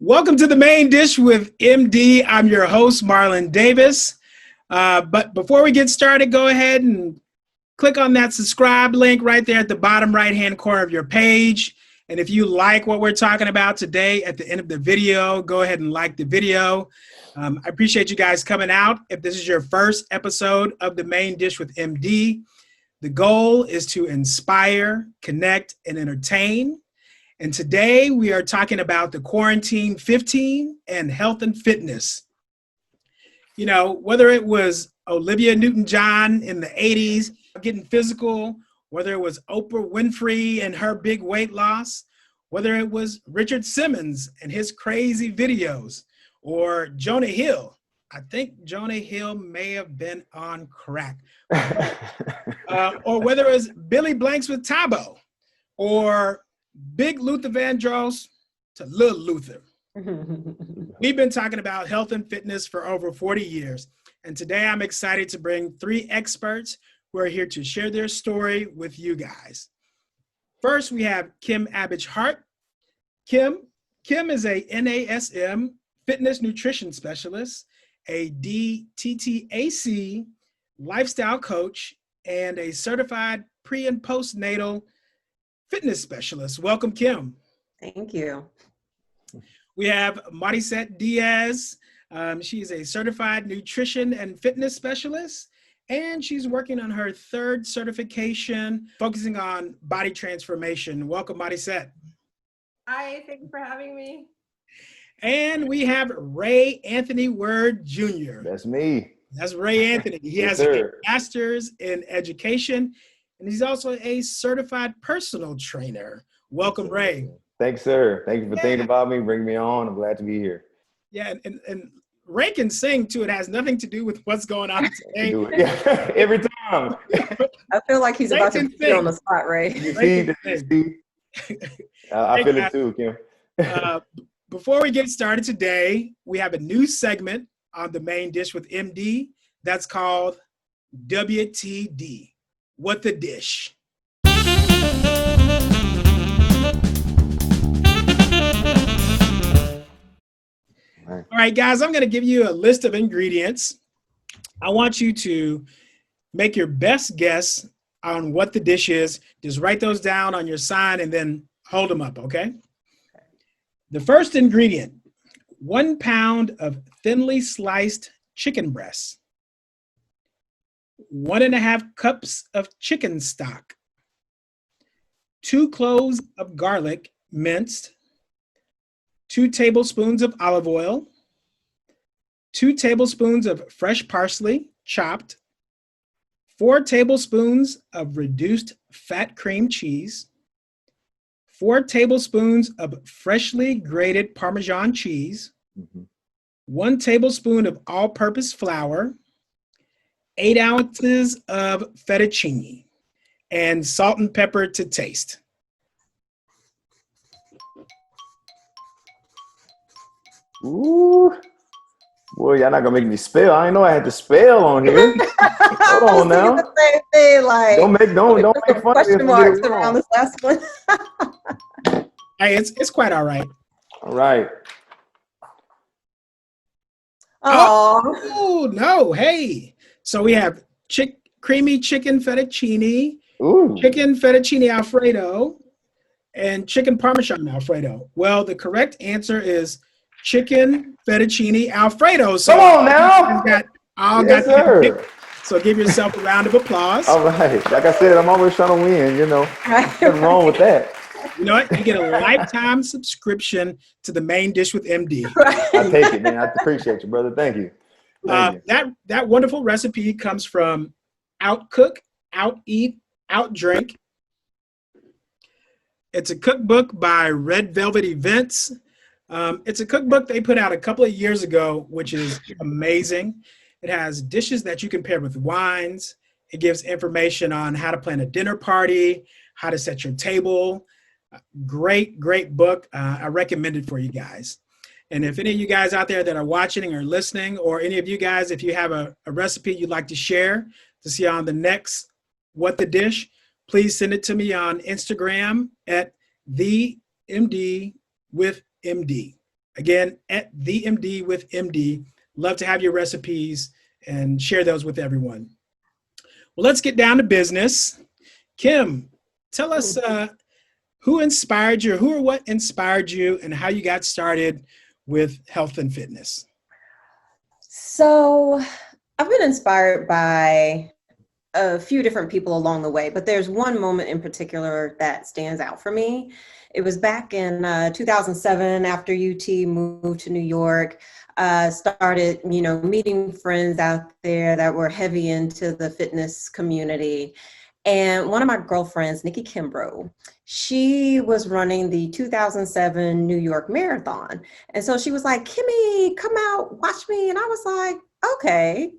Welcome to the Main Dish with MD. I'm your host, Marlon Davis. But before we get started, go ahead and click on that subscribe link right there at the bottom right-hand corner of your page. And if you like what we're talking about today at the end of the video, go ahead and like the video. I appreciate you guys coming out. If this is your first episode of the Main Dish with MD, the goal is to inspire, connect, and entertain. And today we are talking about the Quarantine 15 and health and fitness. You know, whether it was Olivia Newton-John in the 80s getting physical, whether it was Oprah Winfrey and her big weight loss, whether it was Richard Simmons and his crazy videos, or Jonah Hill. I think Jonah Hill may have been on crack. Or whether it was Billy Blanks with Tabo, or Big Luther Vandross to Lil Luther. We've been talking about health and fitness for over 40 years. And today I'm excited to bring three experts who are here to share their story with you guys. First, we have Kim Abbage-Hart. Kim is a NASM fitness nutrition specialist, a DTTAC lifestyle coach, and a certified pre and postnatal fitness specialist. Welcome, Kim. Thank you. We have Mauricette Diaz. She is a certified nutrition and fitness specialist, and she's working on her third certification, focusing on body transformation. Welcome, Mauricette. Hi, thank you for having me. And we have Ray Anthony Word Jr. That's me. That's Ray Anthony. He has a master's in education, and he's also a certified personal trainer. Welcome, Ray. Thanks, sir. Thank you for thinking about me, bringing me on. I'm glad to be here. Yeah, and Ray can sing, too. It has nothing to do with what's going on today. Do it. Yeah. Every time. I feel like he's Ray about to can put sing. you on the spot, Ray. You see? I feel it too, Kim. Before we get started today, we have a new segment on the Main Dish with MD that's called WTD. What the Dish? All right, guys, I'm going to give you a list of ingredients. I want you to make your best guess on what the dish is. Just write those down on your sign and then hold them up, okay? The first ingredient, 1 pound of thinly sliced chicken breasts, 1.5 cups of chicken stock, 2 cloves of garlic minced, 2 tablespoons of olive oil, 2 tablespoons of fresh parsley chopped, 4 tablespoons of reduced fat cream cheese, 4 tablespoons of freshly grated Parmesan cheese, 1 tablespoon of all-purpose flour, 8 ounces of fettuccine, and salt and pepper to taste. Ooh. Boy, y'all not gonna make me spell. I didn't know I had to spell on here. Hold on now. The same thing, like, Don't make fun of me. question marks around this last one. Hey, it's quite all right. All right. Oh, no. Hey. So we have creamy chicken fettuccine, Ooh. chicken fettuccine Alfredo, and chicken Parmesan Alfredo. Well, the correct answer is chicken fettuccine Alfredo. So Come on now. Yes, sir. So give yourself a round of applause. All right. Like I said, I'm always trying to win, you know. Nothing wrong with that. You know what? You get a lifetime subscription to the Main Dish with MD. I take it, man. I appreciate you, brother. Thank you. That wonderful recipe comes from Outcook, Outeat, Outdrink. It's a cookbook by Red Velvet Events. It's a cookbook they put out a couple of years ago, which is amazing. It has dishes that you can pair with wines. It gives information on how to plan a dinner party, how to set your table. Great, great book. I recommend it for you guys. And if any of you guys out there that are watching or listening, or any of you guys, if you have a recipe you'd like to share to see on the next What the Dish, please send it to me on Instagram at the MD with MD. Again, at the MD with MD. Love to have your recipes and share those with everyone. Well, let's get down to business. Kim, tell us who inspired you, who or what inspired you, and how you got started with health and fitness. So I've been inspired by a few different people along the way, but there's one moment in particular that stands out for me. It was back in 2007 after UT moved to New York. Started, meeting friends out there that were heavy into the fitness community. And one of my girlfriends, Nikki Kimbrough, she was running the 2007 New York Marathon. And so she was like, Kimmy, come out, watch me. And I was like, okay.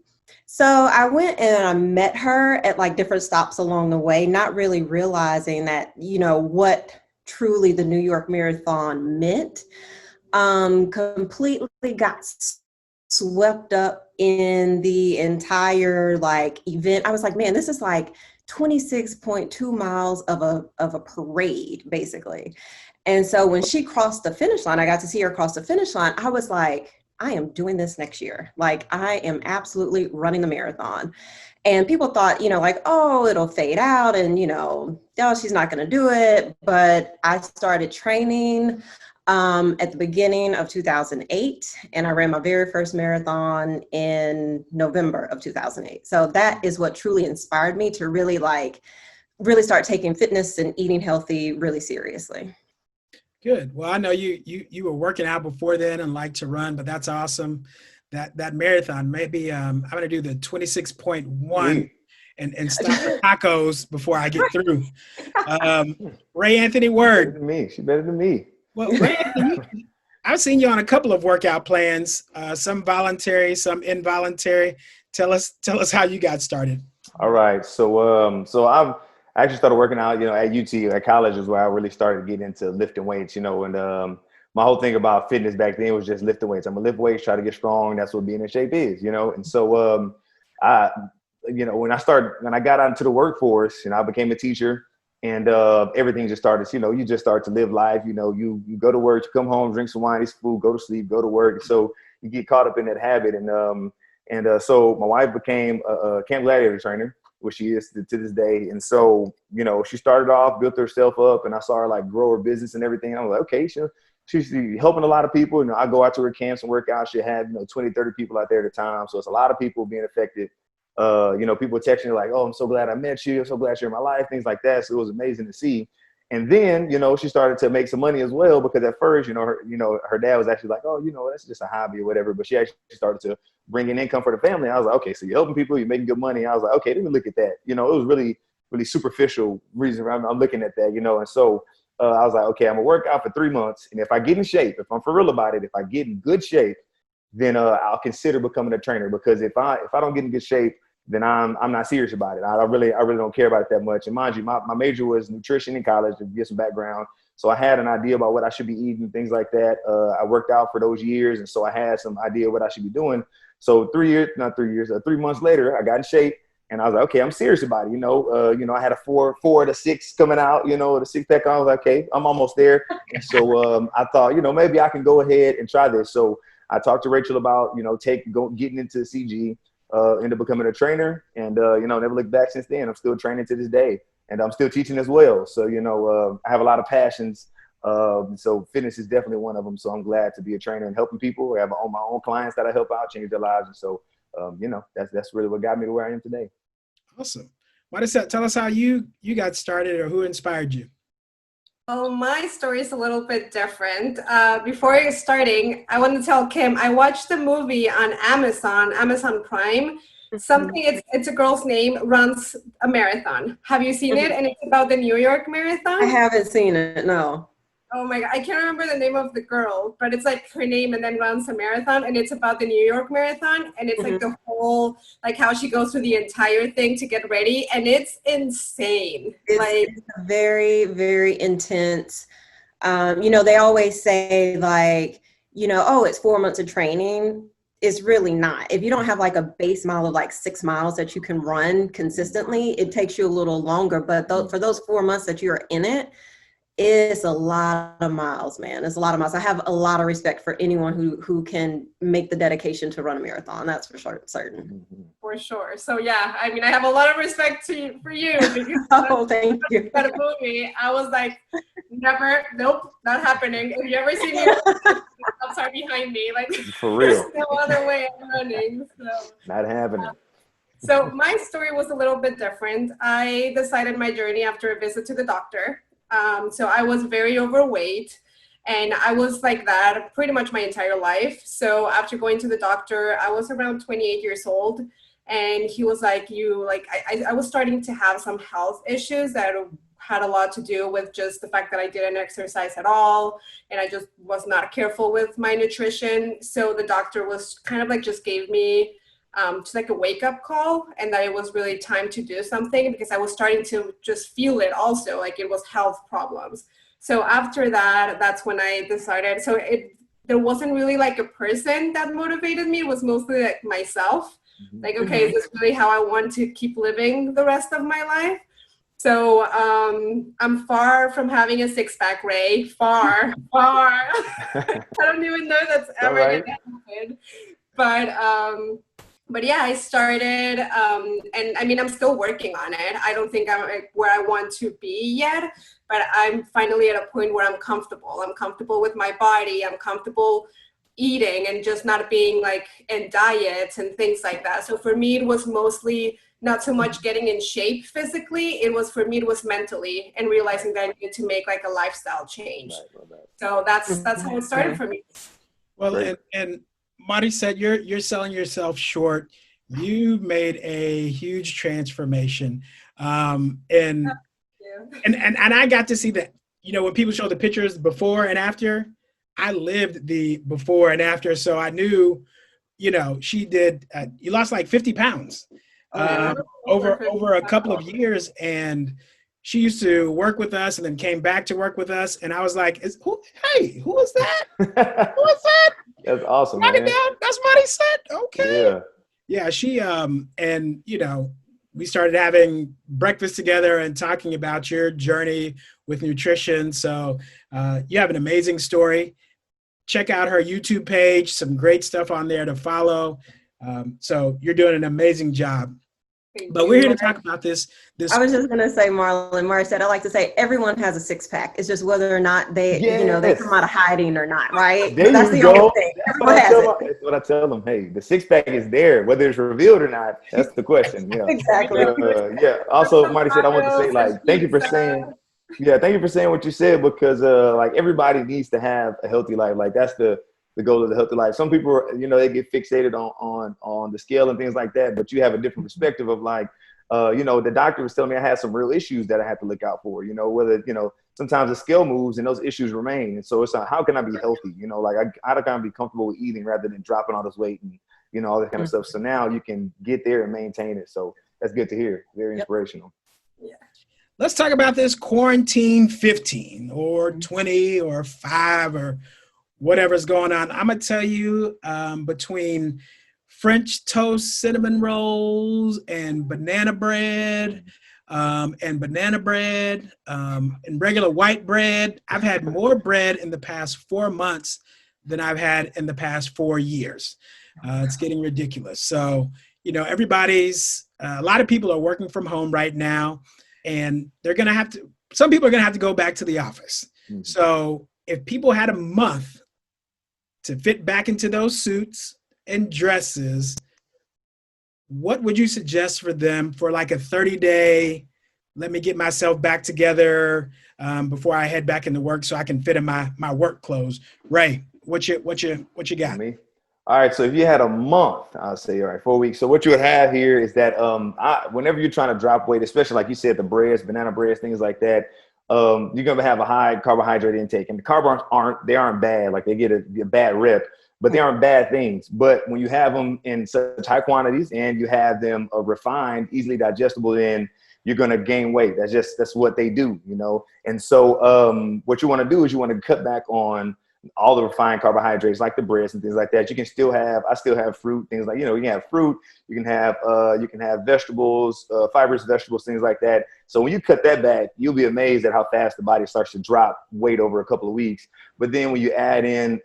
So I went and I met her at like different stops along the way, not really realizing that, what truly the New York Marathon meant. Completely got swept up in the entire event. I was like, man, this is like 26.2 miles of a parade, basically. And so when she crossed the finish line, I got to see her cross the finish line. I was like, I am doing this next year. Like, I am absolutely running the marathon. And people thought, oh, it'll fade out and, oh, she's not going to do it. But I started training at the beginning of 2008, and I ran my very first marathon in November of 2008. So that is what truly inspired me to really start taking fitness and eating healthy really seriously. Good. Well, I know you were working out before then and like to run, but that's awesome. That marathon, maybe I'm going to do the 26.1 and stop for tacos before I get through. Ray Anthony Word. She better than me. Well, Ray Anthony, I've seen you on a couple of workout plans, some voluntary, some involuntary. Tell us how you got started. All right. So I've actually started working out, at UT, at college is where I really started getting into lifting weights, and my whole thing about fitness back then was just lifting weights. I'm gonna lift weights, try to get strong. That's what being in shape is, And so, when I got out into the workforce, I became a teacher, and everything just started, you just start to live life. You go to work, you come home, drink some wine, eat some food, go to sleep, go to work. So you get caught up in that habit. And so my wife became a Camp Gladiator trainer, which she is to this day. And so, she started off, built herself up, and I saw her grow her business and everything. And I was like, okay, she's helping a lot of people. I go out to her camps and work out. She had, 20, 30 people out there at a time. So it's a lot of people being affected. People texting her like, oh, I'm so glad I met you. I'm so glad you're in my life, things like that. So it was amazing to see. And then, she started to make some money as well, because at first, her dad was actually like, oh, that's just a hobby or whatever. But she actually started to bring in income for the family. I was like, okay, so you're helping people, you're making good money. I was like, okay, let me look at that. It was really, really superficial reason I'm looking at that, And so I was like, okay, I'm gonna work out for 3 months. And if I get in shape, if I'm for real about it, if I get in good shape, then I'll consider becoming a trainer. Because if I don't get in good shape, then I'm not serious about it. I really don't care about it that much. And mind you, my major was nutrition in college, to get some background. So I had an idea about what I should be eating, things like that. I worked out for those years, and so I had some idea what I should be doing. So 3 months later, I got in shape, and I was like, okay, I'm serious about it. I had a 4 to 6 coming out, the 6 pack. I was like, okay, I'm almost there. And so I thought, maybe I can go ahead and try this. So I talked to Rachel about, getting into CG. Ended up becoming a trainer, and never looked back since then. I'm still training to this day, and I'm still teaching as well. So I have a lot of passions. So fitness is definitely one of them. So I'm glad to be a trainer and helping people. I have my own clients that I help out, change their lives, and so that's really what got me to where I am today. Awesome. Mauricette, tell us how you got started, or who inspired you. Well, my story is a little bit different. Before starting, I want to tell Kim, I watched the movie on Amazon Prime. It's a girl's name, runs a marathon. Have you seen it? And it's about the New York Marathon. I haven't seen it, no. Oh my God, I can't remember the name of the girl, but it's like her name and then runs a marathon, and it's about the New York Marathon, and it's like the whole, how she goes through the entire thing to get ready, and it's insane. It's very, very intense. They always say oh, it's 4 months of training. It's really not. If you don't have a base mile of 6 miles that you can run consistently, it takes you a little longer. But for those 4 months that you're in it, it's a lot of miles, man. It's a lot of miles. I have a lot of respect for anyone who can make the dedication to run a marathon. That's for certain. For sure. So yeah, I mean, I have a lot of respect for you because Oh, thank you. that movie, I was like, never, nope, not happening. If you ever see me, outside behind me, like For real. there's no other way I'm running. So. Not happening. So my story was a little bit different. I decided my journey after a visit to the doctor. So I was very overweight, and I was like that pretty much my entire life. So after going to the doctor, I was around 28 years old, and he was like, I was starting to have some health issues that had a lot to do with just the fact that I didn't exercise at all, and I just was not careful with my nutrition. So the doctor was kind of like just gave me to like a wake-up call, and that it was really time to do something because I was starting to just feel it also, like it was health problems. So after that, that's when I decided, there wasn't really like a person that motivated me. It was mostly like myself. Like, okay, is this really how I want to keep living the rest of my life? So I'm far from having a six-pack, Ray. Far. I don't even know that's ever going to happen. But yeah, I started, and I mean, I'm still working on it. I don't think I'm where I want to be yet, but I'm finally at a point where I'm comfortable. I'm comfortable with my body. I'm comfortable eating and just not being like in diets and things like that. So for me, it was mostly not so much getting in shape physically. It was mentally, and realizing that I needed to make like a lifestyle change. Right. So that's how it started for me. Well, and Mauricette, you're selling yourself short. You made a huge transformation, and I got to see that. You know, when people show the pictures before and after, I lived the before and after, so I knew. You know, she did. You lost like 50 pounds over a couple of years, and she used to work with us, and then came back to work with us, and I was like, who is that? Who is that? That's awesome, Write man. it down. That's Mauricette. Okay. Yeah. She and you know, we started having breakfast together and talking about your journey with nutrition. So you have an amazing story. Check out her YouTube page. Some great stuff on there to follow. So you're doing an amazing job. But we're here to talk about this. I was just going to say, Mauricette, I like to say everyone has a six-pack. It's just whether or not they come out of hiding or not, right? That's the only thing. Everyone has it. That's what I tell them. Hey, the six-pack is there. Whether it's revealed or not, that's the question. You know? Exactly. Also, Mauricette, I want to say, like, thank you for saying what you said, because like everybody needs to have a healthy life. Like that's the goal of the healthy life. Some people, you know, they get fixated on the scale and things like that, but you have a different perspective of like, you know, the doctor was telling me I had some real issues that I had to look out for, you know, whether, you know, sometimes the scale moves and those issues remain. And so it's like, how can I be healthy? You know, like I kind of be comfortable with eating rather than dropping all this weight and, you know, all that kind of stuff. So now you can get there and maintain it. So that's good to hear. Very inspirational. Yeah. Let's talk about this quarantine 15 or 20 or 5 or whatever's going on. I'm going to tell you, between French toast cinnamon rolls and banana bread and regular white bread, I've had more bread in the past 4 months than I've had in the past 4 years. It's getting ridiculous. So, you know, a lot of people are working from home right now, and some people are going to have to go back to the office. Mm-hmm. So if people had a month to fit back into those suits and dresses, what would you suggest for them for like a 30-day, let me get myself back together before I head back into work so I can fit in my work clothes? Ray, what you got? Me? All right, so if you had a month, I'll say, all right, 4 weeks. So what you would have here is that whenever you're trying to drop weight, especially like you said, the breads, banana breads, things like that, you're going to have a high carbohydrate intake. And the carbs aren't bad. Like they get a bad rep, but they aren't bad things. But when you have them in such high quantities and you have them refined, easily digestible, then you're going to gain weight. That's what they do, you know? And so what you want to do is you want to cut back on all the refined carbohydrates like the breads and things like that. You can still have, I still have fruit, things like, you know, you can have fruit, you can have vegetables, fibrous vegetables, things like that. So when you cut that back, you'll be amazed at how fast the body starts to drop weight over a couple of weeks. But then when you add in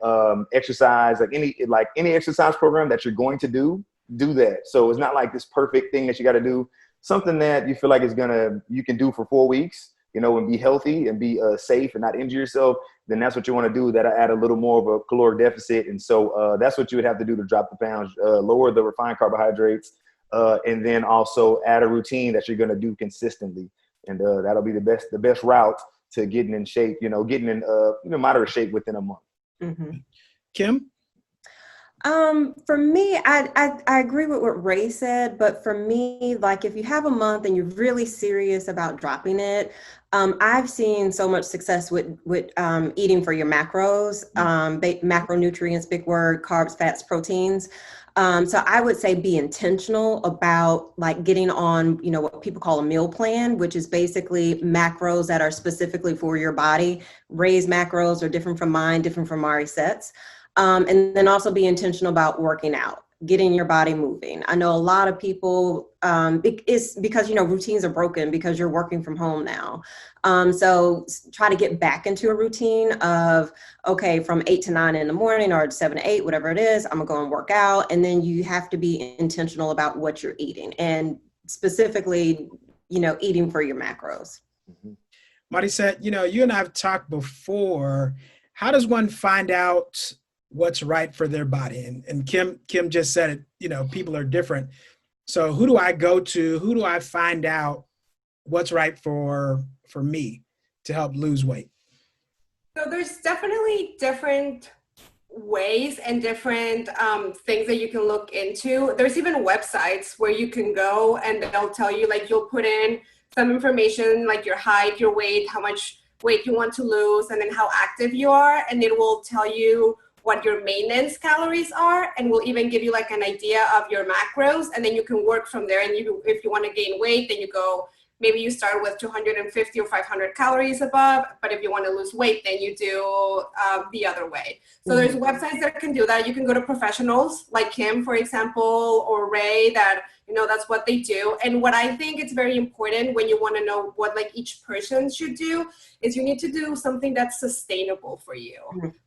exercise, like any exercise program that you're going to do that. So it's not like this perfect thing that you got to do. Something that you feel like you can do for 4 weeks, you know, and be healthy and be safe and not injure yourself, then that's what you want to do. That'll add a little more of a caloric deficit. And so that's what you would have to do to drop the pounds, lower the refined carbohydrates, and then also add a routine that you're going to do consistently. And that'll be the best route to getting in shape, you know, getting in moderate shape within a month. Mm-hmm. Kim? For me, I agree with what Ray said, but for me, like if you have a month and you're really serious about dropping it, I've seen so much success with eating for your macros, macronutrients, big word, carbs, fats, proteins. So I would say be intentional about like getting on, you know, what people call a meal plan, which is basically macros that are specifically for your body. Ray's macros are different from mine, different from Mauricette's. And then also be intentional about working out, getting your body moving. I know a lot of people, it's because, you know, routines are broken because you're working from home now. So try to get back into a routine of, okay, from 8 to 9 in the morning or 7 to 8, whatever it is, I'm gonna go and work out. And then you have to be intentional about what you're eating and specifically, you know, eating for your macros. Mm-hmm. Mauricette, you know, you and I have talked before. How does one find out what's right for their body? And Kim just said it, you know, people are different. So who do I go to? Who do I find out what's right for me to help lose weight? So there's definitely different ways and different things that you can look into. There's even websites where you can go and they'll tell you, like, you'll put in some information like your height, your weight, how much weight you want to lose, and then how active you are, and it will tell you what your maintenance calories are, and will even give you like an idea of your macros, and then you can work from there. And if you want to gain weight, then you go, maybe you start with 250 or 500 calories above, but if you want to lose weight, then you do the other way. So there's websites that can do that. You can go to professionals like Kim, for example, or Ray, that, you know, that's what they do. And what I think it's very important when you want to know what like each person should do is you need to do something that's sustainable for you.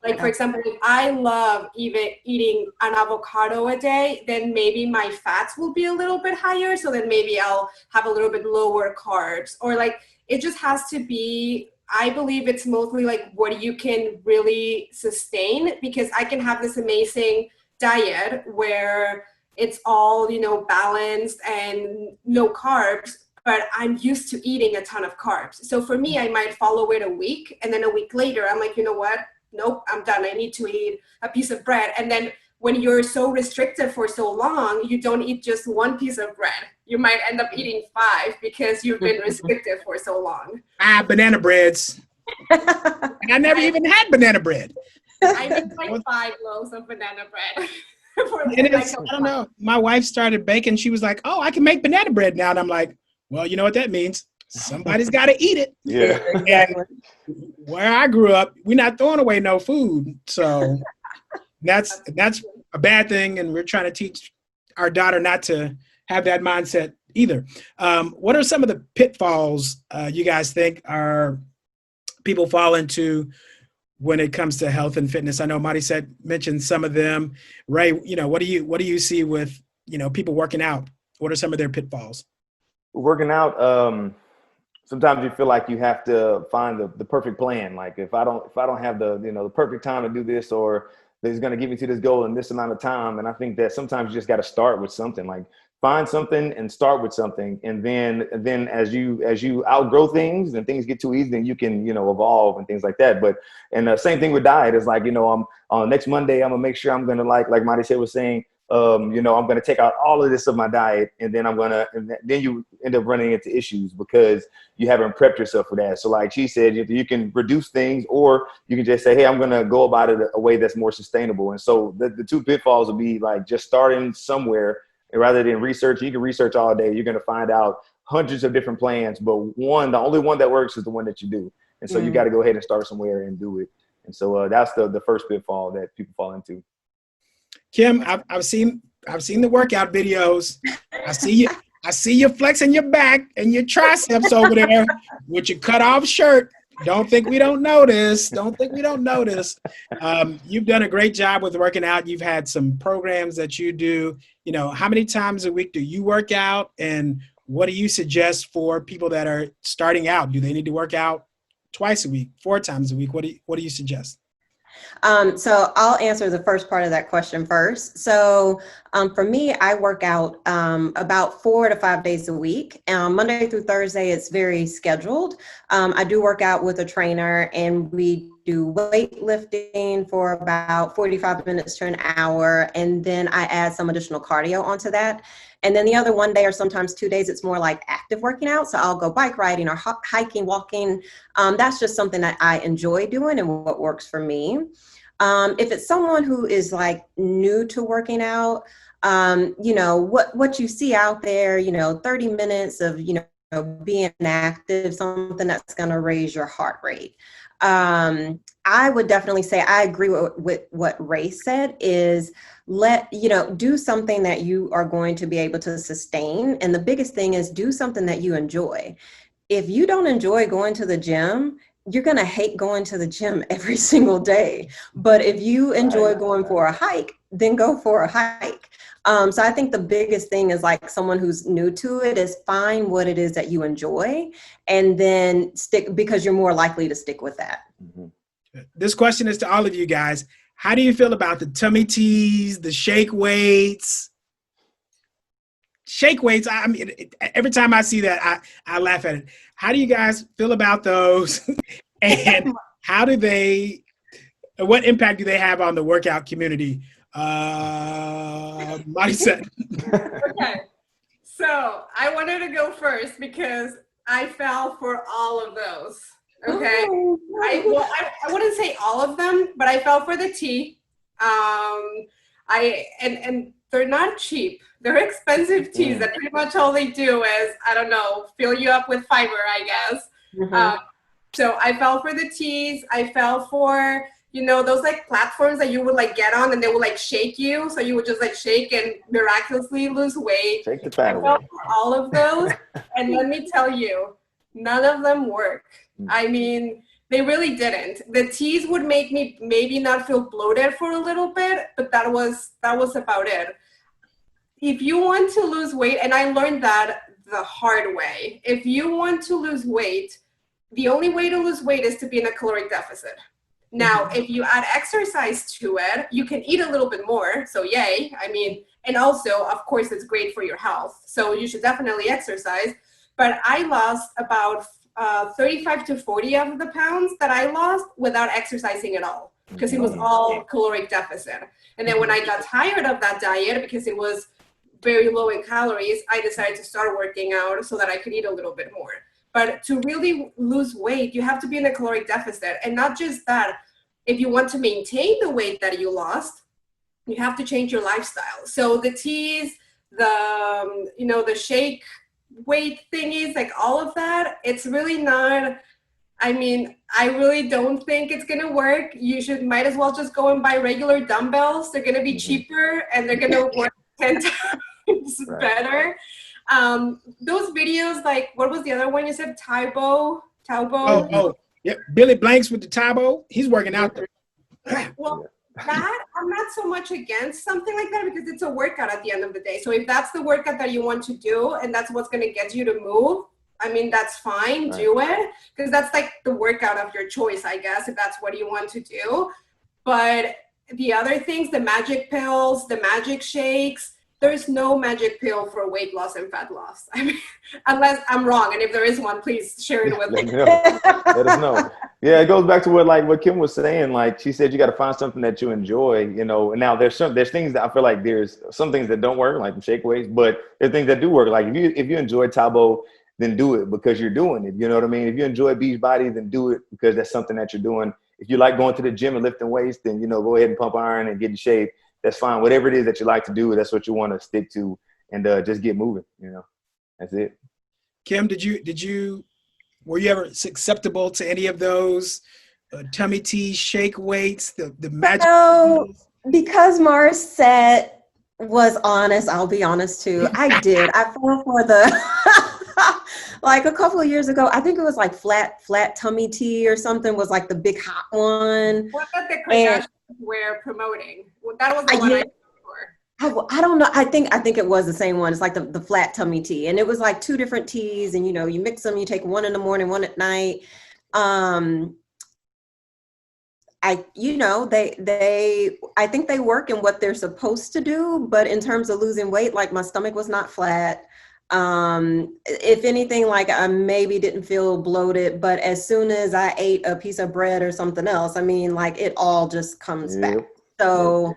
Like, for example, if I love even eating an avocado a day, then maybe my fats will be a little bit higher. So then maybe I'll have a little bit lower carbs, or like, it just has to be, I believe it's mostly like what you can really sustain, because I can have this amazing diet where it's all, you know, balanced and no carbs, but I'm used to eating a ton of carbs. So for me, I might follow it a week, and then a week later, I'm like, you know what? Nope, I'm done. I need to eat a piece of bread. And then when you're so restricted for so long, you don't eat just one piece of bread. You might end up eating 5 because you've been restricted for so long. Banana breads. And I never even had banana bread. I make like 5 loaves of banana bread. I don't know. My wife started baking. She was like, oh, I can make banana bread now. And I'm like, well, you know what that means? Somebody's got to eat it. Yeah. And where I grew up, we're not throwing away no food. So that's a bad thing. And we're trying to teach our daughter not to have that mindset either. What are some of the pitfalls you guys think are people fall into when it comes to health and fitness? I know Mauricette mentioned some of them. Ray, you know, what do you see with, you know, people working out? What are some of their pitfalls? Working out, sometimes you feel like you have to find the perfect plan. Like if I don't have the perfect time to do this, or that's going to get me to this goal in this amount of time. And I think that sometimes you just got to start with something. Like find something and start with something, and then as you outgrow things and things get too easy, then you can, you know, evolve and things like that. But and the same thing with diet is like, you know, I'm on next Monday, I'm gonna make sure I'm gonna like Mauricette was saying, you know, I'm going to take out all of this of my diet, and then then you end up running into issues because you haven't prepped yourself for that. So like she said, you can reduce things, or you can just say, hey, I'm going to go about it a way that's more sustainable. And so the 2 pitfalls would be like just starting somewhere, and rather than research. You can research all day. You're going to find out hundreds of different plans, but the only one that works is the one that you do. And so you got to go ahead and start somewhere and do it. And so that's the first pitfall that people fall into. Kim, I've seen the workout videos. I see you flexing your back and your triceps over there with your cut off shirt. Don't think we don't notice. Don't think we don't notice. You've done a great job with working out. You've had some programs that you do. You know, how many times a week do you work out? And what do you suggest for people that are starting out? Do they need to work out twice a week, 4 times a week? What do you suggest? So I'll answer the first part of that question first. So for me, I work out about 4 to 5 days a week. Monday through Thursday, it's very scheduled. I do work out with a trainer, and we do weightlifting for about 45 minutes to an hour. And then I add some additional cardio onto that. And then the other 1 day or sometimes 2 days, it's more like active working out. So I'll go bike riding or hiking, walking. That's just something that I enjoy doing and what works for me. If it's someone who is like new to working out, you know, what you see out there, you know, 30 minutes of, you know, being active, something that's going to raise your heart rate. I would definitely say I agree with what Ray said is do something that you are going to be able to sustain. And the biggest thing is do something that you enjoy. If you don't enjoy going to the gym, you're going to hate going to the gym every single day. But if you enjoy going for a hike, then go for a hike. So I think the biggest thing is like someone who's new to it is find what it is that you enjoy and then stick, because you're more likely to stick with that. Mm-hmm. This question is to all of you guys. How do you feel about the tummy teas, the shake weights? Shake weights, I mean, every time I see that, I laugh at it. How do you guys feel about those? And what impact do they have on the workout community? Mauricette. Okay, so I wanted to go first because I fell for all of those. Okay, I wouldn't say all of them, but I fell for the tea. And they're not cheap. They're expensive teas that pretty much all they do is, I don't know, fill you up with fiber, I guess. Mm-hmm. So I fell for the teas. I fell for, you know, those like platforms that you would like get on and they would like shake you. So you would just like shake and miraculously lose weight. Shake the fat away. I fell for all of those. And let me tell you, none of them work. I mean, they really didn't. The teas would make me maybe not feel bloated for a little bit, but that was about it. If you want to lose weight, and I learned that the hard way, if you want to lose weight, the only way to lose weight is to be in a caloric deficit. Now, if you add exercise to it, you can eat a little bit more. So yay. I mean, and also, of course, it's great for your health. So you should definitely exercise. But I lost about 35 to 40 of the pounds that I lost without exercising at all, because it was all caloric deficit. And then when I got tired of that diet, because it was very low in calories, I decided to start working out so that I could eat a little bit more. But to really lose weight, you have to be in a caloric deficit. And not just that, if you want to maintain the weight that you lost, you have to change your lifestyle. So the teas, the shake weight thingies, like all of that, it's really not, I mean, I really don't think it's going to work. You might as well just go and buy regular dumbbells. They're going to be cheaper and they're going to work 10 times better. Those videos, like, what was the other one you said? Taubo? Oh, yeah. Billy Blanks with the Taubo. He's working out there. Well, that I'm not so much against something like that because it's a workout at the end of the day. So if that's the workout that you want to do and that's what's going to get you to move, I mean, that's fine. Right. Do it, because that's like the workout of your choice, I guess, if that's what you want to do. But the other things, the magic pills, the magic shakes, there's no magic pill for weight loss and fat loss. I mean, unless I'm wrong. And if there is one, please share it with me. Let us know. Yeah, it goes back to what Kim was saying. Like she said, you got to find something that you enjoy, you know. And now there's things that I feel like there's some things that don't work, like the shake weights, but there's things that do work. Like if you enjoy Taubo, then do it because you're doing it. You know what I mean? If you enjoy Beachbody, then do it because that's something that you're doing. If you like going to the gym and lifting weights, then, you know, go ahead and pump iron and get in shape. That's fine. Whatever it is that you like to do, that's what you want to stick to, and just get moving. You know, that's it. Kim, were you ever susceptible to any of those? tummy tea, shake weights, the magic? So, because Mauricette was honest, I'll be honest too. I did. I fell for the like a couple of years ago. I think it was like flat tummy tea or something was like the big hot one. What that the Kardashians were promoting? Well, that was the one I for. I don't know. I think it was the same one. It's like the flat tummy tea, and it was like 2 different teas, and you mix them. You take one in the morning, one at night. I think they work in what they're supposed to do, but in terms of losing weight, like my stomach was not flat. If anything, like I maybe didn't feel bloated, but as soon as I ate a piece of bread or something else, I mean, like it all just comes back. So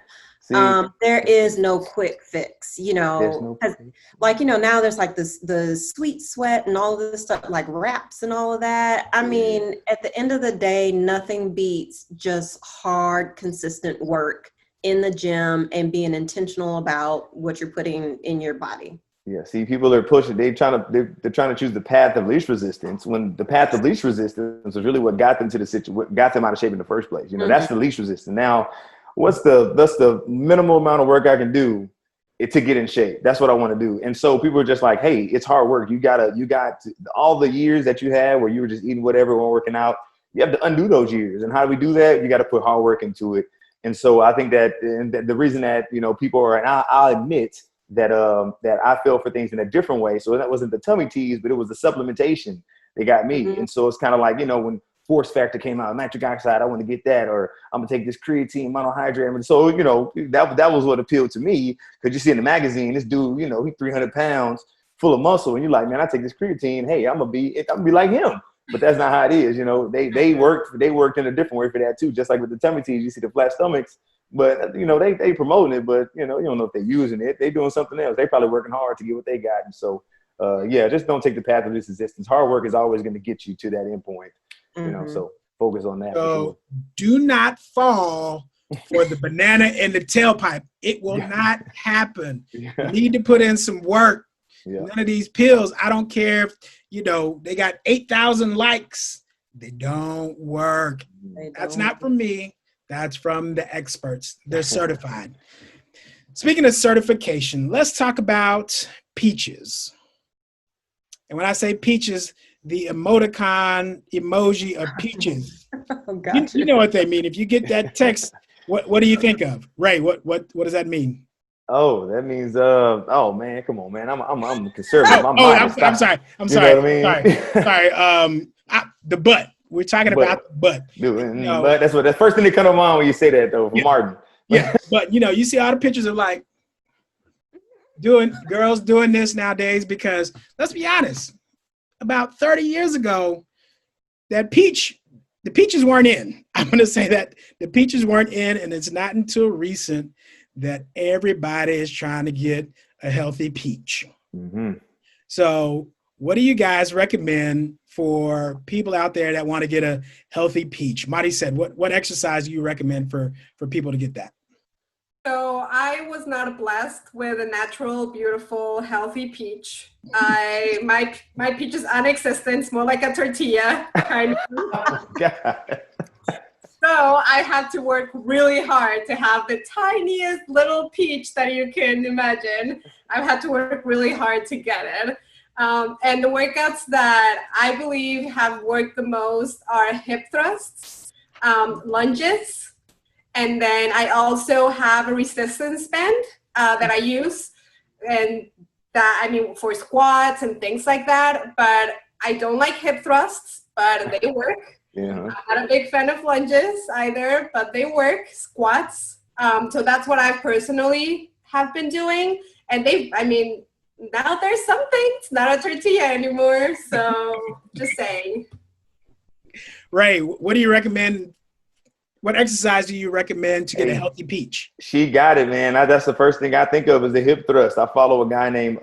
there is no quick fix, like, now there's like the sweet sweat and all of this stuff, like wraps and all of that. I mean, at the end of the day, nothing beats just hard, consistent work in the gym and being intentional about what you're putting in your body. Yeah, see, people are pushing. They're trying to choose the path of least resistance, when the path of least resistance is really what got them to the situation, got them out of shape in the first place. That's the least resistance. Now, that's the minimal amount of work I can do to get in shape. That's what I want to do. And so people are just like, hey, it's hard work. You got all the years that you had where you were just eating whatever while working out. You have to undo those years. And how do we do that? You got to put hard work into it. And so I think that the reason that people are, and I'll admit that I feel for things in a different way. So that wasn't the tummy teas, but it was the supplementation that got me. And so it's kind of like, when Force Factor came out, nitric oxide, I want to get that, or I'm gonna take this creatine monohydrate. And so, that was what appealed to me, because you see in the magazine, this dude, he's 300 pounds, full of muscle, and you're like, man, I take this creatine, hey, I'm gonna be like him. But that's not how it is. They worked in a different way for that too. Just like with the tummy teas, you see the flat stomachs, but they promoting it, but you don't know if they're using it. They're doing something else. They probably working hard to get what they got. And so, just don't take the path of least resistance. Hard work is always going to get you to that end point. So focus on that. So do not fall for the banana in the tailpipe. It will not happen. You need to put in some work. None of these pills, I don't care if, they got 8,000 likes. They don't work. That's not from me. That's from the experts. They're certified. Speaking of certification, let's talk about peaches. And when I say peaches, the emoticon emoji of peaches. Oh, gotcha. You know what they mean. If you get that text, what do you think of? Ray, what does that mean? Oh, that means oh man, come on, man. I'm conservative. I'm sorry. I'm sorry. You know what I mean? Sorry. The butt. We're talking about the butt. But that's the first thing that comes to mind when you say that, though, from Martin. Yeah, but you see all the pictures of like girls doing this nowadays, because let's be honest, about 30 years ago, the peaches weren't in. I'm going to say that the peaches weren't in, and it's not until recent that everybody is trying to get a healthy peach. So what do you guys recommend for people out there that want to get a healthy peach? Mauricette, what exercise do you recommend for people to get that? So I was not blessed with a natural, beautiful, healthy peach. My peach is non-existent. It's more like a tortilla kind of. Oh, God. So I had to work really hard to have the tiniest little peach that you can imagine. I've had to work really hard to get it. And the workouts that I believe have worked the most are hip thrusts, lunges, and then I also have a resistance band that I use, and for squats and things like that. But I don't like hip thrusts, but they work. I'm not a big fan of lunges either, but they work. Squats. So that's what I personally have been doing. And now there's something. It's not a tortilla anymore. So just saying. Ray, what do you recommend? What exercise do you recommend to get a healthy peach? She got it, man. That's the first thing I think of is the hip thrust. I follow a guy named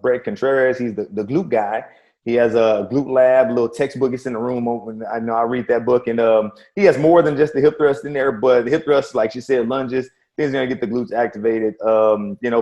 Brett Contreras. He's the glute guy. He has a glute lab, little textbook. It's in the room. I read that book, and he has more than just the hip thrust in there. But the hip thrust, like she said, lunges. things are going to get the glutes activated.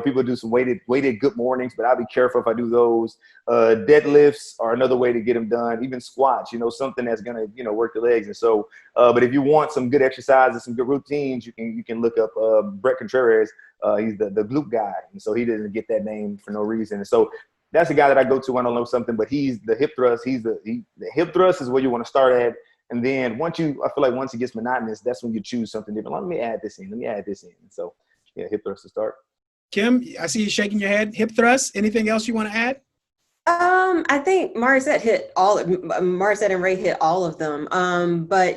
People do some weighted good mornings, but I'll be careful if I do those. Deadlifts are another way to get them done. Even squats, something that's going to, work the legs. And so, but if you want some good exercises, some good routines, you can look up Brett Contreras. He's the glute guy. And so he doesn't get that name for no reason. And so that's the guy that I go to when I don't know something, but he's the hip thrust. The hip thrust is where you want to start at. And then I feel like once it gets monotonous, that's when you choose something different. Let me add this in. And so, yeah, hip thrust to start. Kim, I see you shaking your head. Hip thrust. Anything else you want to add? I think Mauricette and Ray hit all of them. But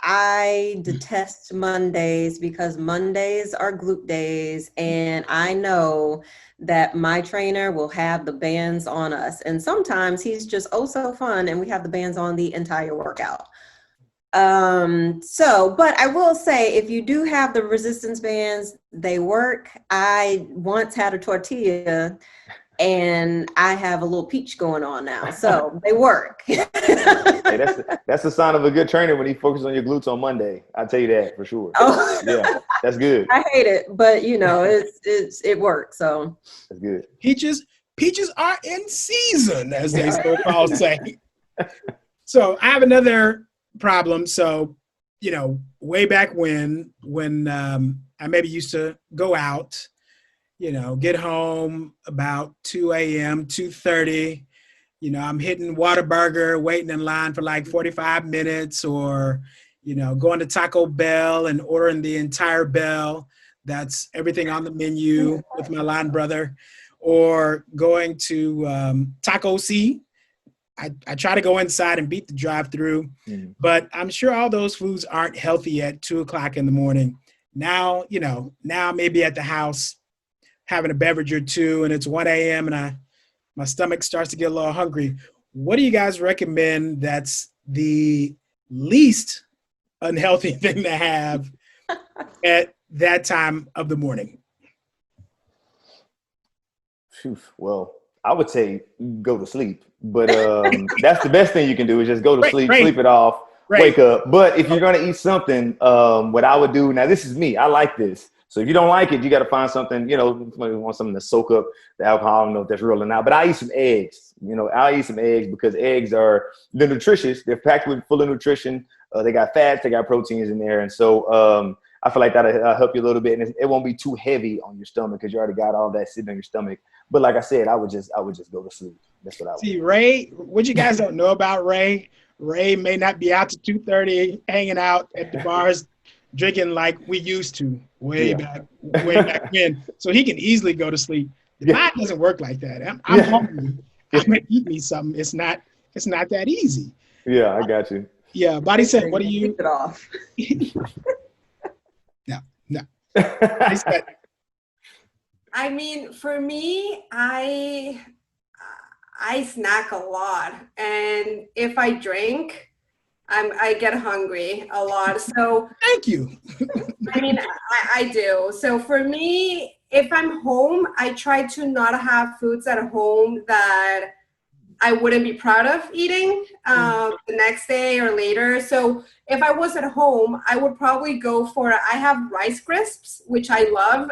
I detest Mondays because Mondays are glute days, and I know that my trainer will have the bands on us, and sometimes he's just so fun, and we have the bands on the entire workout. But I will say, if you do have the resistance bands, they work. I once had a tortilla and I have a little peach going on now, so they work. Hey, that's a sign of a good trainer when he focuses on your glutes on Monday. I'll tell you that for sure. Oh. Yeah, that's good. I hate it, but it works. So that's good. Peaches are in season, as they so-called say. So I have another problem. So, way back when I maybe used to go out, get home about 2 a.m., 2:30, I'm hitting Whataburger, waiting in line for like 45 minutes, or, going to Taco Bell and ordering the entire bell. That's everything on the menu with my line brother, or going to Taco C. I try to go inside and beat the drive-through, but I'm sure all those foods aren't healthy at 2 o'clock in the morning. Now, maybe at the house, having a beverage or two, and it's 1 a.m. and my stomach starts to get a little hungry. What do you guys recommend that's the least unhealthy thing to have at that time of the morning? Well, I would say go to sleep, but that's the best thing you can do is just go to sleep, sleep it off, wake up. But if you're going to eat something, what I would do, now this is me, I like this. So if you don't like it, you got to find something, you want something to soak up the alcohol. I don't know if that's real or not, but I eat some eggs. I'll eat some eggs because eggs they're nutritious. They're packed with full of nutrition. They got fats, they got proteins in there. And so I feel like that'll help you a little bit, and it won't be too heavy on your stomach because you already got all that sitting on your stomach. But like I said, I would just go to sleep. That's what I would. See, Ray, what you guys don't know about Ray may not be out to 2:30 hanging out at the bars drinking like we used to way back when. So he can easily go to sleep. Mine doesn't work like that. I'm hungry. I'm gonna eat me something. It's not that easy. Yeah, I got you. Yeah, Body said, what do you? Keep it off. No. I mean, for me, I snack a lot, and if I drink, I get hungry a lot. So thank you. I mean, I do. So for me, if I'm home, I try to not have foods at home that I wouldn't be proud of eating the next day or later. So if I was at home, I would probably go for, I have rice crisps, which I love.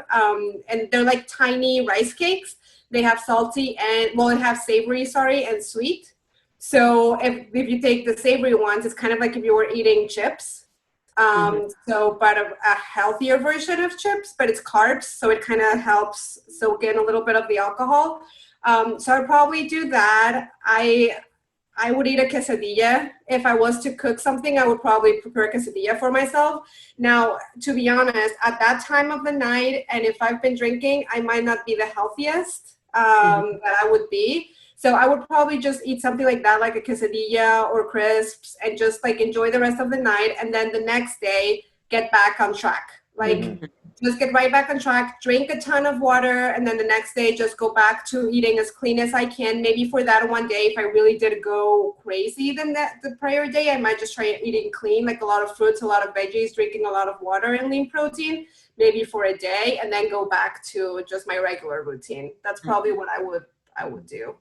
And they're like tiny rice cakes. They have salty and, they have savory, and sweet. So if you take the savory ones, it's kind of like if you were eating chips. But a healthier version of chips, but it's carbs. So it kind of helps soak in a little bit of the alcohol. So I'd probably do that. I would eat a quesadilla. If I was to cook something, I would probably prepare a quesadilla for myself. Now, to be honest, at that time of the night, and if I've been drinking, I might not be the healthiest that I would be. So I would probably just eat something like that, like a quesadilla or crisps, and just like enjoy the rest of the night. And then the next day, get back on track. Just get right back on track, drink a ton of water, and then the next day just go back to eating as clean as I can. Maybe for that one day, if I really did go crazy the prior day, I might just try eating clean, like a lot of fruits, a lot of veggies, drinking a lot of water and lean protein, maybe for a day, and then go back to just my regular routine. That's probably what I would do.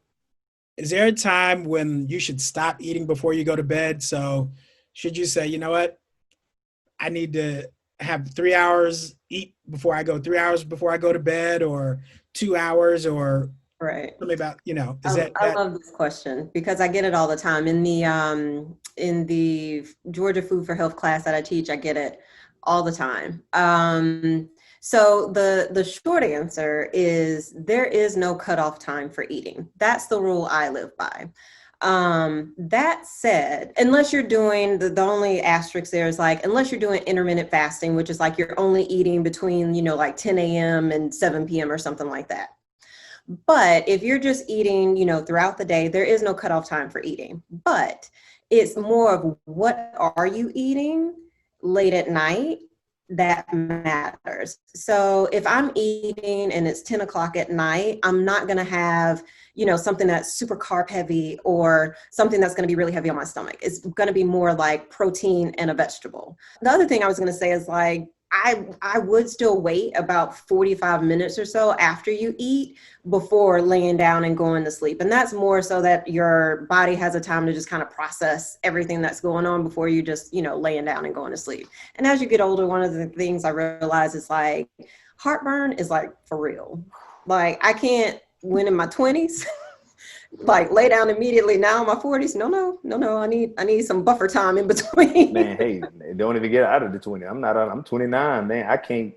Is there a time when you should stop eating before you go to bed? So should you say, you know what, I need to have 3 hours, eat before I go, 3 hours before I go to bed, or 2 hours, or Right. something about, is I that love this question because I get it all the time. In the Georgia Food for Health class that I teach, I get it all the time. So the short answer is there is no cutoff time for eating. That's the rule I live by. That said, unless you're doing the only asterisk there is like, unless you're doing intermittent fasting, which is like you're only eating between, like 10 a.m. and 7 p.m. or something like that. But if you're just eating, throughout the day, there is no cutoff time for eating. But it's more of what are you eating late at night that matters. So if I'm eating and it's 10 o'clock at night, I'm not going to have, something that's super carb heavy or something that's going to be really heavy on my stomach. It's going to be more like protein and a vegetable. The other thing I was going to say is like, I would still wait about 45 minutes or so after you eat before laying down and going to sleep. And that's more so that your body has a time to just kind of process everything that's going on before you just, laying down and going to sleep. And as you get older, one of the things I realize is like heartburn is like for real. Like I can't, when in my 20s, like lay down immediately. Now in my 40s, no. I need some buffer time in between. Man, hey, don't even get out of the 20. I'm 29, man. I can't.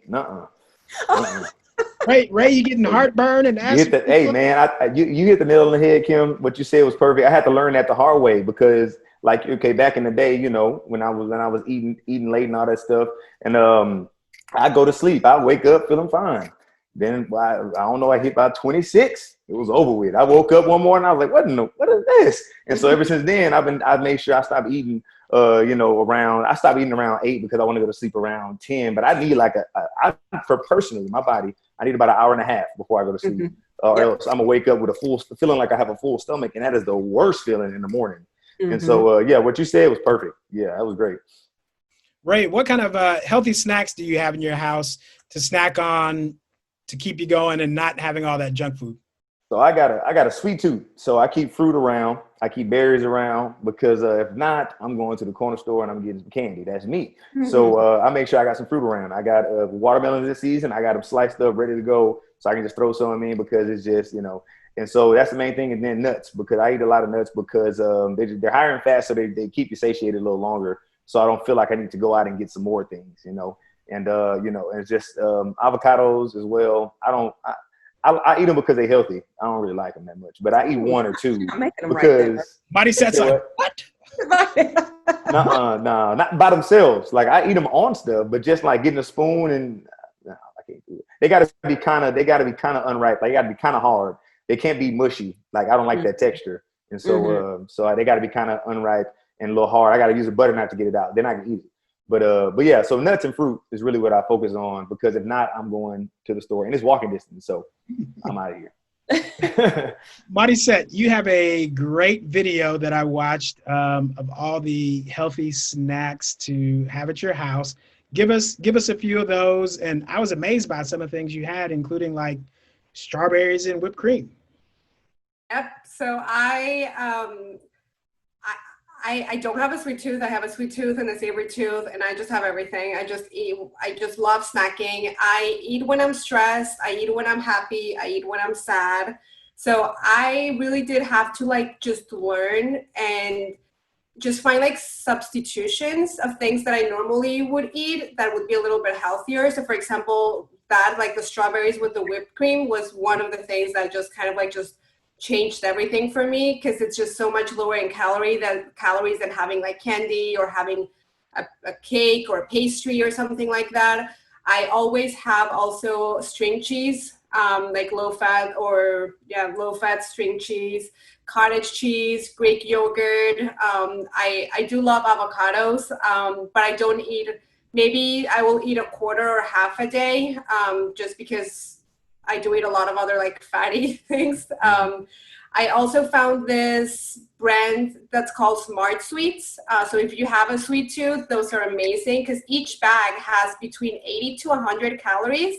Ray, you getting heartburn and acid? Hey, man, you hit the nail on the head, Kim. What you said was perfect. I had to learn that the hard way because, like, okay, back in the day, when I was eating late and all that stuff, and I go to sleep, I wake up feeling fine. Then I don't know, I hit about 26. It was over with. I woke up one morning, I was like, what is this? And so ever since then, I've made sure I stopped eating, I stopped eating around 8 because I want to go to sleep around 10. But I need like for personally, my body, I need about an hour and a half before I go to sleep. Mm-hmm. Or else I'm gonna wake up with feeling like I have a full stomach, and that is the worst feeling in the morning. Mm-hmm. And so, what you said was perfect. Yeah, that was great. Ray, what kind of healthy snacks do you have in your house to snack on to keep you going and not having all that junk food? So I got a sweet tooth. So I keep fruit around. I keep berries around because if not, I'm going to the corner store and I'm getting some candy. That's me. Mm-hmm. So I make sure I got some fruit around. I got watermelons this season. I got them sliced up, ready to go. So I can just throw some in because it's just, and so that's the main thing. And then nuts, because I eat a lot of nuts because they're higher in fat. So they keep you satiated a little longer. So I don't feel like I need to go out and get some more things, and it's just avocados as well. I eat them because they're healthy. I don't really like them that much, but I eat one or two because Mauricette's like, what? No, not by themselves. Like I eat them on stuff, but just like getting a spoon and no, I can't do it. They got to be kind of unripe. Like they got to be kind of hard. They can't be mushy. Like I don't like that texture, and so so they got to be kind of unripe and a little hard. I got to use a butter knife to get it out. Then I can eat it. But yeah, so nuts and fruit is really what I focus on because if not, I'm going to the store and it's walking distance. So I'm out of here. Mauricette, you have a great video that I watched of all the healthy snacks to have at your house. Give us a few of those. And I was amazed by some of the things you had, including like strawberries and whipped cream. Yep. So I don't have a sweet tooth. I have a sweet tooth and a savory tooth, and I just have everything. I just love snacking. I eat when I'm stressed. I eat when I'm happy. I eat when I'm sad. So I really did have to like just learn and just find like substitutions of things that I normally would eat that would be a little bit healthier. So for example, that like the strawberries with the whipped cream was one of the things that just kind of like just changed everything for me because it's just so much lower in calories than having like candy or having a cake or a pastry or something like that. I always have also string cheese, like low fat string cheese, cottage cheese, Greek yogurt. I do love avocados, but I don't eat, maybe I will eat a quarter or half a day just because I do eat a lot of other like fatty things. I also found this brand that's called Smart Sweets. So if you have a sweet tooth, those are amazing because each bag has between 80 to 100 calories.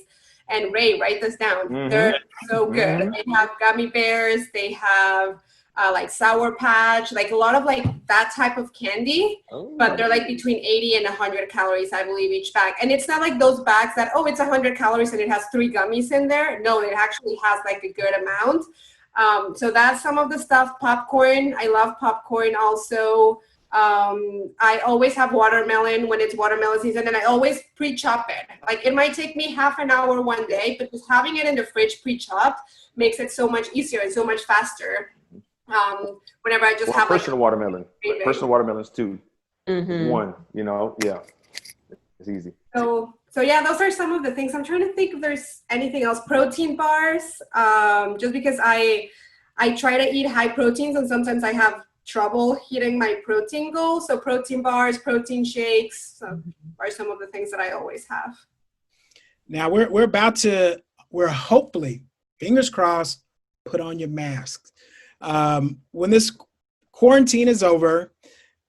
And Ray, write this down. Mm-hmm. They're so good. Mm-hmm. They have gummy bears. They have like Sour Patch, like a lot of like that type of candy, but they're like between 80 and 100 calories, I believe, each bag. And it's not like those bags that, oh, it's 100 calories and it has 3 gummies in there. No, it actually has like a good amount. So that's some of the stuff. Popcorn, I love popcorn also. I always have watermelon when it's watermelon season, and I always pre-chop it. Like it might take me half an hour one day, but just having it in the fridge pre-chopped makes it so much easier and so much faster. Whenever I just have personal like watermelon, personal watermelons too. One, you know, yeah, it's easy. So yeah, those are some of the things. I'm trying to think if there's anything else. Protein bars, just because I try to eat high proteins and sometimes I have trouble hitting my protein goal. So protein bars, protein shakes are some of the things that I always have. Now we're hopefully, fingers crossed, put on your masks. When this quarantine is over,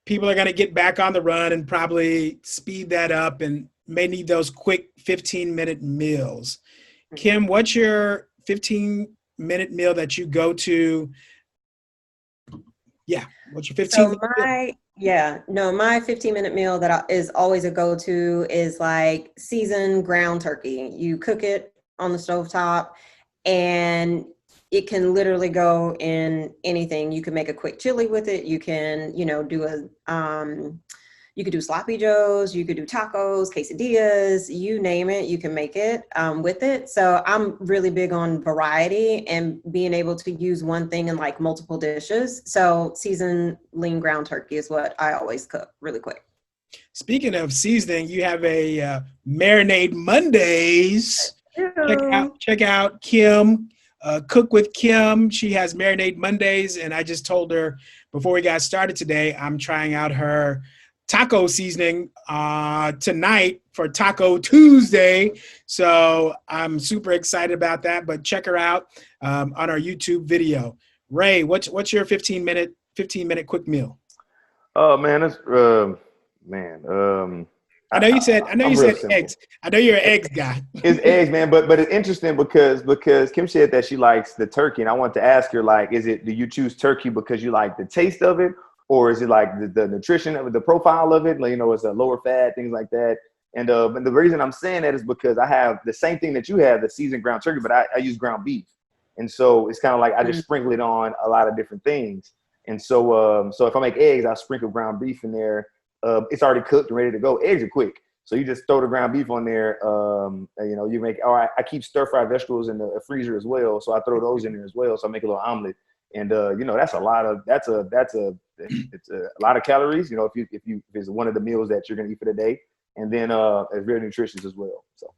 people are going to get back on the run and probably speed that up and may need those quick 15-minute meals. Kim, what's your 15-minute meal that you go to? Yeah, what's your 15-minute meal? My 15-minute meal that is always a go-to is like seasoned ground turkey. You cook it on the stovetop and it can literally go in anything. You can make a quick chili with it. You can, you could do sloppy joes, you could do tacos, quesadillas, you name it, you can make it with it. So I'm really big on variety and being able to use one thing in like multiple dishes. So seasoned lean ground turkey is what I always cook really quick. Speaking of seasoning, you have a Marinade Mondays. Check out Kim. Cook with Kim. She has Marinade Mondays, and I just told her before we got started today, I'm trying out her taco seasoning tonight for Taco Tuesday. So I'm super excited about that, but check her out on our YouTube video. Ray, what's your 15-minute quick meal? Oh man, that's I know you said simple. eggs. I know you're an eggs guy. It's eggs, man. But it's interesting because Kim said that she likes the turkey, and I want to ask her, like, do you choose turkey because you like the taste of it, or is it like the nutrition of it, the profile of it? Like, it's a lower fat, things like that. And the reason I'm saying that is because I have the same thing that you have, the seasoned ground turkey, but I use ground beef, and so it's kind of like I just sprinkle it on a lot of different things. And so if I make eggs, I sprinkle ground beef in there. It's already cooked and ready to go. Eggs are quick. So you just throw the ground beef on there. You make, I keep stir fried vegetables in the freezer as well. So I throw those in there as well. So I make a little omelet. And, that's a lot of calories, if it's one of the meals that you're going to eat for the day. And then it's very nutritious as well. So.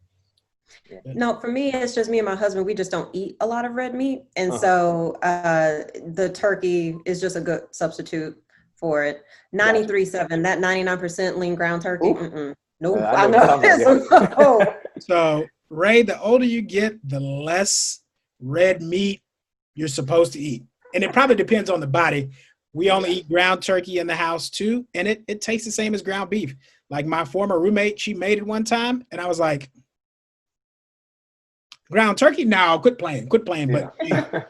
Yeah. No, for me, it's just me and my husband. We just don't eat a lot of red meat. And so the turkey is just a good substitute for it. 93.7, that 99% lean ground turkey. Nope, I know. So, Ray, the older you get, the less red meat you're supposed to eat. And it probably depends on the body. We only eat ground turkey in the house too, and it tastes the same as ground beef. Like my former roommate, she made it one time, and I was like, ground turkey? No, quit playing. But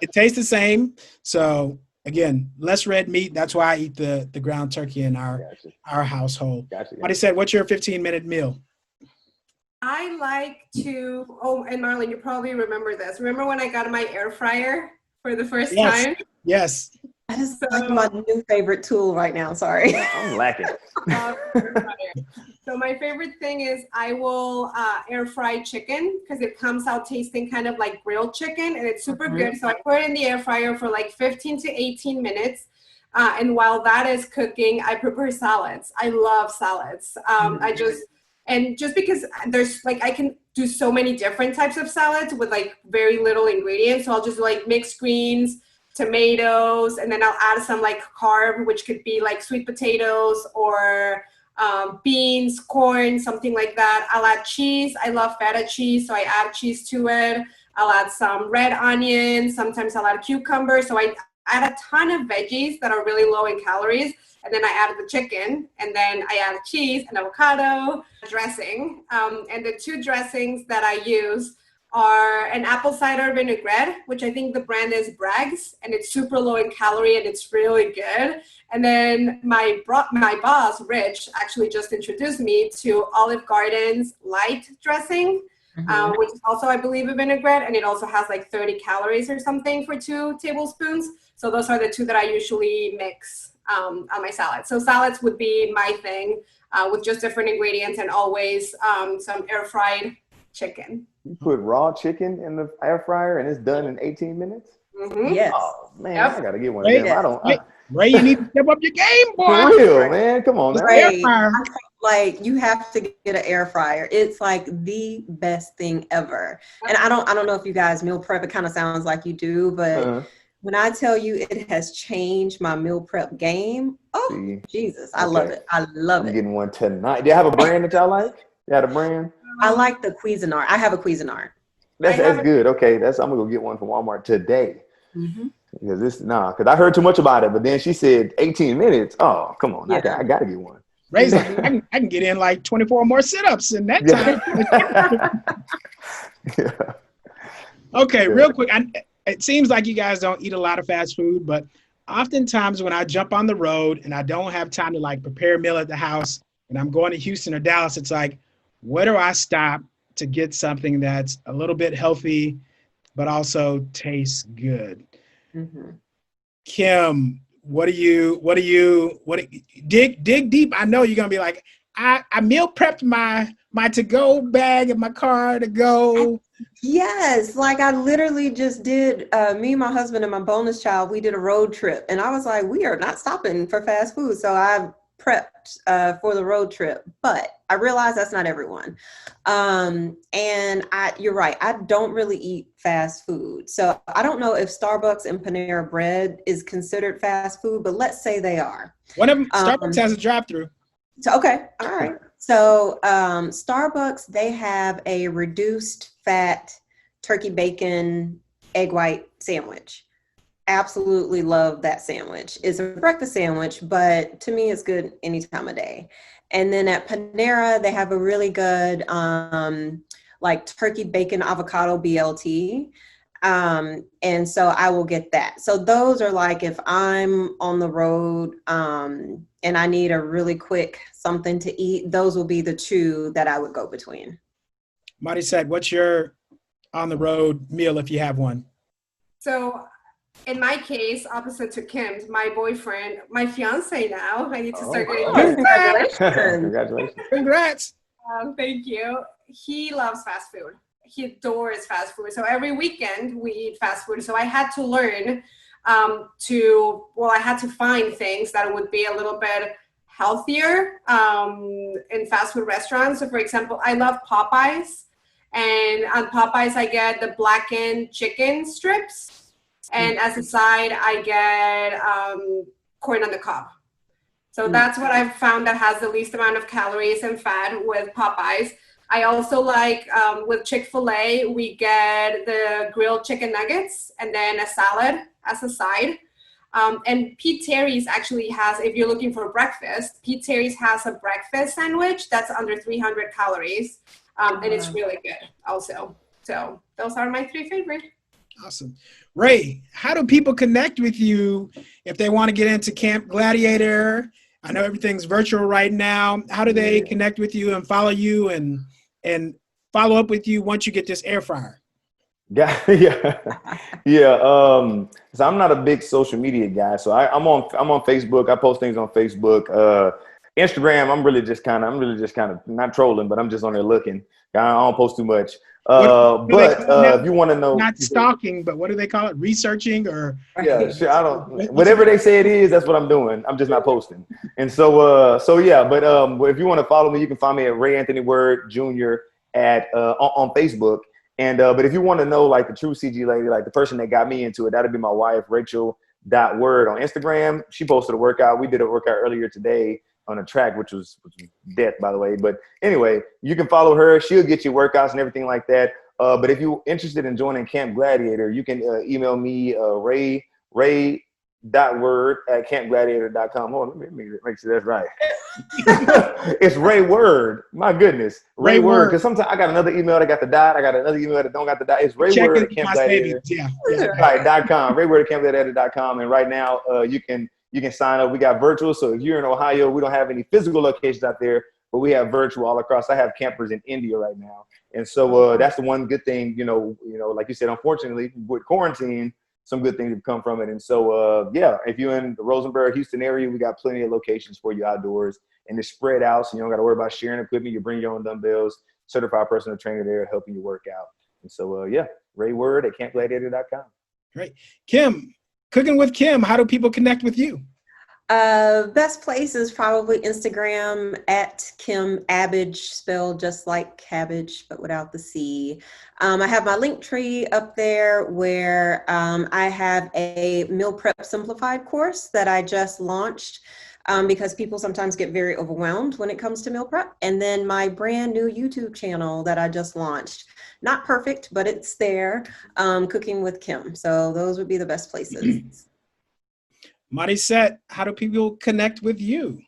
it tastes the same. So again, less red meat. That's why I eat the ground turkey in our household. Somebody said, what's your 15-minute meal? I like to, and Marlon, you probably remember this. Remember when I got my air fryer for the first time? Yes. That is like my new favorite tool right now. Sorry. I'm lacking. So my favorite thing is I will air fry chicken because it comes out tasting kind of like grilled chicken, and it's super good. So I put it in the air fryer for like 15 to 18 minutes. And while that is cooking, I prepare salads. I love salads. Just because there's like, I can do so many different types of salads with like very little ingredients. So I'll just like mix greens, tomatoes, and then I'll add some like carb, which could be like sweet potatoes or beans, corn, something like that. I'll add cheese. I love feta cheese, so I add cheese to it. I'll add some red onions. Sometimes I'll add cucumber. So I add a ton of veggies that are really low in calories. And then I added the chicken, and then I add cheese and avocado dressing. And the two dressings that I use are an apple cider vinaigrette, which I think the brand is Bragg's, and it's super low in calorie and it's really good. And then my boss, Rich, actually just introduced me to Olive Garden's light dressing, which is also, I believe, a vinaigrette, and it also has like 30 calories or something for 2 tablespoons. So those are the 2 that I usually mix on my salad. So salads would be my thing, with just different ingredients, and always some air fried chicken. You put raw chicken in the air fryer and it's done in 18 minutes? Yes. Oh, man, Yep. I got to get one of them. Ray, you need to step up your game, boy. For real, man. Come on now. Right. Air fryer. Like, you have to get an air fryer. It's like the best thing ever. And I don't know if you guys meal prep. It kind of sounds like you do, but when I tell you it has changed my meal prep game, Jesus, I love it. I love it. I'm getting one tonight. Do you have a brand that y'all like? You had a brand? I like the Cuisinart. I have a Cuisinart. That's good. Okay, I'm gonna go get one from Walmart today. Mm-hmm. Because because I heard too much about it, but then she said 18 minutes. Oh, come on, Yeah. I gotta get one. Ray's like, I can get in like 24 more sit-ups in that time. Yeah. Okay, real quick. It seems like you guys don't eat a lot of fast food, but oftentimes when I jump on the road and I don't have time to like prepare a meal at the house and I'm going to Houston or Dallas, it's like, where do I stop to get something that's a little bit healthy, but also tastes good? Mm-hmm. Kim, dig deep. I know you're going to be like, I meal prepped my to-go bag in my car to go. Yes, like I literally just did, me, my husband, and my bonus child, we did a road trip. And I was like, we are not stopping for fast food. So I prepped for the road trip. But I realized that's not everyone. And you're right, I don't really eat fast food. So I don't know if Starbucks and Panera Bread is considered fast food, but let's say they are. One of them, Starbucks has a drive-through. So, okay. All right. So Starbucks, they have a reduced fat turkey bacon egg white sandwich. Absolutely love that sandwich. It's a breakfast sandwich, but to me, it's good any time of day. And then at Panera, they have a really good like turkey bacon avocado BLT. And so I will get that. So those are like, if I'm on the road and I need a really quick something to eat, those will be the 2 that I would go between. Mauricette, what's your on the road meal if you have one? So in my case, opposite to Kim's, my boyfriend, my fiance now, I need to start getting Congratulations. Congrats. Thank you. He loves fast food. He adores fast food. So every weekend we eat fast food. So I had to learn I had to find things that would be a little bit healthier in fast food restaurants. So for example, I love Popeyes. And on Popeyes, I get the blackened chicken strips. And as a side, I get corn on the cob. So that's what I've found that has the least amount of calories and fat with Popeyes. I also like with Chick-fil-A, we get the grilled chicken nuggets and then a salad as a side. And Pete Terry's actually has, if you're looking for breakfast, Pete Terry's has a breakfast sandwich that's under 300 calories. And it's really good also. So those are my 3 favorites. Awesome. Ray, how do people connect with you if they want to get into Camp Gladiator? I know everything's virtual right now. How do they connect with you and follow you and follow up with you once you get this air fryer? Yeah. So I'm not a big social media guy. So I'm on Facebook. I post things on Facebook. Instagram, I'm really just kind of not trolling, but I'm just on there looking. I don't post too much. If you want to know, not stalking, but what do they call it? Researching or? Yeah, sure. I don't. Whatever they say it is, that's what I'm doing. I'm just not posting. And so yeah. But if you want to follow me, you can find me at Ray Anthony Word Jr. on Facebook. And but if you want to know like the true CG lady, like the person that got me into it, that'd be my wife, Rachel.Word on Instagram. She posted a workout. We did a workout earlier today on a track, which was death, by the way. But anyway, you can follow her. She'll get you workouts and everything like that. But if you're interested in joining Camp Gladiator, you can email me, Ray ray.word@campgladiator.com. Hold on, let me make sure that's right. It's Ray Word. My goodness. Ray Word. Because sometimes I got another email that got the dot. I got another email that don't got the dot. It's Ray Word at campgladiator. Yeah. Right, .com. Ray Word at campgladiator.com. And right now you can sign up. We got virtual. So if you're in Ohio, we don't have any physical locations out there, but we have virtual all across. I have campers in India right now. And so that's the one good thing, like you said, unfortunately, with quarantine, some good things have come from it. And so, if you're in the Rosenberg, Houston area, we got plenty of locations for you outdoors. And it's spread out, so you don't got to worry about sharing equipment. You bring your own dumbbells, certified personal trainer there helping you work out. And so, Ray Word at campgladiator.com. Great. Kim, Cooking with Kim, how do people connect with you? Best place is probably Instagram at Kim Abbage, spelled just like cabbage, but without the C. I have my link tree up there where I have a meal prep simplified course that I just launched because people sometimes get very overwhelmed when it comes to meal prep. And then my brand new YouTube channel that I just launched. Not perfect, but it's there, Cooking with Kim. So those would be the best places. Mauricette, how do people connect with you?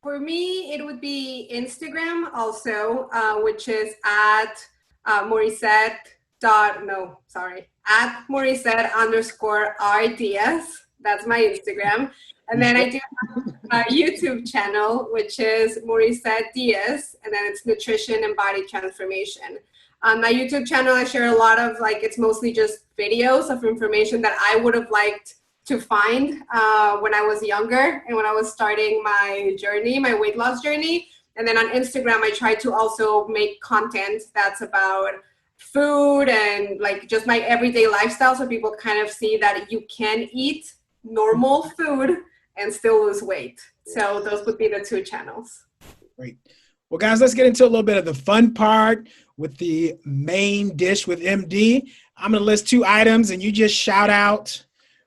For me, it would be Instagram also, which is at Mauricette_R Diaz. That's my Instagram. And then I do have a YouTube channel, which is Mauricette Diaz, and then it's nutrition and body transformation. On my YouTube channel, I share a lot of, it's mostly just videos of information that I would have liked to find when I was younger and when I was starting my journey, my weight loss journey. And then on Instagram, I try to also make content that's about food and just my everyday lifestyle, so people kind of see that you can eat normal food and still lose weight. So those would be the two channels. Great. Well, guys, let's get into a little bit of the fun part with the main dish with MD. I'm going to list 2 items and you just shout out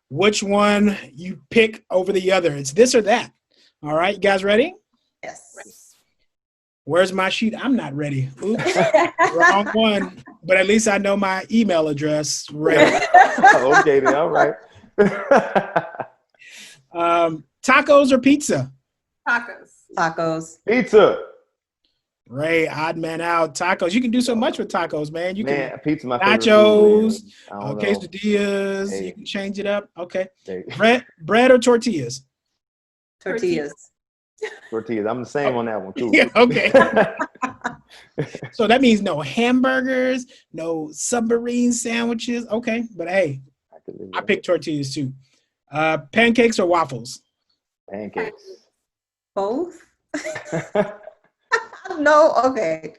which one you pick over the other. It's this or that. All right, you guys ready? Yes. Where's my sheet? I'm not ready. Oops, wrong one. But at least I know my email address. Ready. Okay, then, all right. Tacos or pizza? Tacos. Pizza. Ray, odd man out. Tacos. You can do so much with tacos, man. You can pizza my favorite nachos, food, quesadillas. Hey. You can change it up. Okay. Hey. Bread or tortillas? Tortillas. Tortillas. I'm the same on that one too. Yeah, okay. So that means no hamburgers, no submarine sandwiches. Okay, but hey, I pick tortillas too. Pancakes or waffles? Pancakes. Both? No, okay.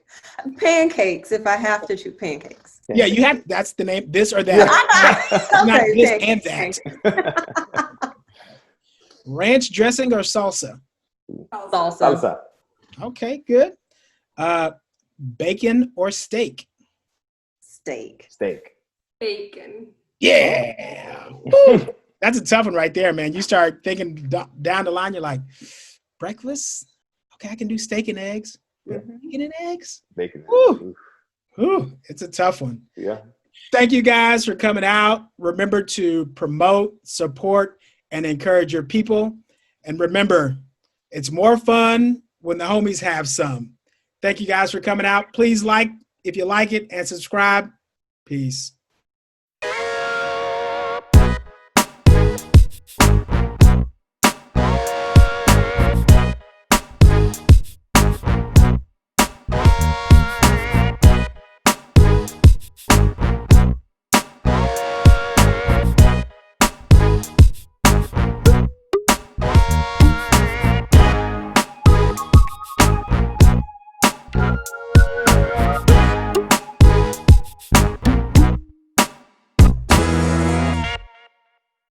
Pancakes, if I have to choose pancakes. Yeah, you have. That's the name. This or that. Not Okay, this pancakes. and that. Ranch dressing or salsa? Salsa. Okay, good. Bacon or steak? Steak. Bacon. Yeah. Woo. That's a tough one right there, man. You start thinking down the line, you're like, breakfast? Okay, I can do steak and eggs. Bacon and eggs? Bacon. Woo. Woo. It's a tough one. Yeah. Thank you guys for coming out. Remember to promote, support, and encourage your people. And remember, it's more fun when the homies have some. Thank you guys for coming out. Please like if you like it and subscribe. Peace.